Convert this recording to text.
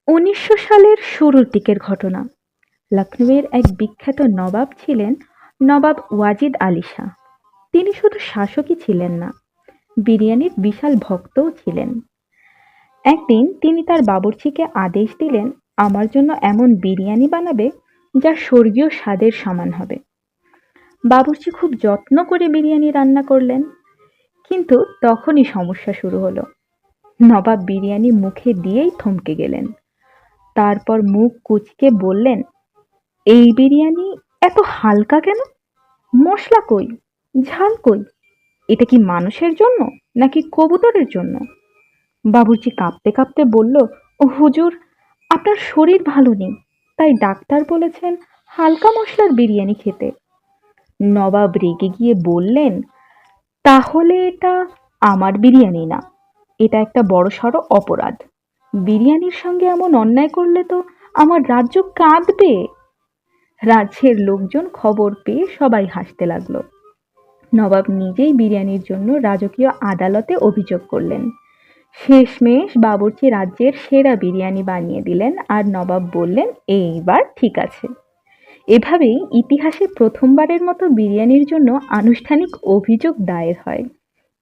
১৯০০ সালের শুরুর দিকের ঘটনা। লখনউয়ের এক বিখ্যাত নবাব ছিলেন নবাব ওয়াজিদ আলী শাহ। তিনি শুধু শাসকই ছিলেন না, বিরিয়ানির বিশাল ভক্তও ছিলেন। একদিন তিনি তার বাবুর্চিকে আদেশ দিলেন, আমার জন্য এমন বিরিয়ানি বানাবে যা স্বর্গীয় স্বাদের সমান হবে। বাবুর্চি খুব যত্ন করে বিরিয়ানি রান্না করলেন, কিন্তু তখনই সমস্যা শুরু হলো। নবাব বিরিয়ানি মুখে দিয়েই থমকে গেলেন। তারপর মুখ কুঁচকে বললেন, এই বিরিয়ানি এত হালকা কেন? মশলা কই? ঝাল কই? এটা কি মানুষের জন্য নাকি কবুতরের জন্য? বাবুর্চি কাঁপতে কাঁপতে বলল, ও হুজুর, আপনার শরীর ভালো নেই, তাই ডাক্তার বলেছেন হালকা মশলার বিরিয়ানি খেতে। নবাব রেগে গিয়ে বললেন, তাহলে এটা আমার বিরিয়ানি না, এটা একটা বড়সড় অপরাধ। বিরিয়ানির সঙ্গে এমন অন্যায় করলে তো আমার রাজ্য কাঁদবে। রাজ্যের লোকজন খবর পেয়ে সবাই হাসতে লাগলো। নবাব নিজেই বিরিয়ানির জন্য রাজকীয় আদালতে অভিযোগ করলেন। শেষমেশ বাবুর্চি রাজ্যের সেরা বিরিয়ানি বানিয়ে দিলেন, আর নবাব বললেন, এইবার ঠিক আছে। এভাবেই ইতিহাসে প্রথমবারের মতো বিরিয়ানির জন্য আনুষ্ঠানিক অভিযোগ দায়ের হয়।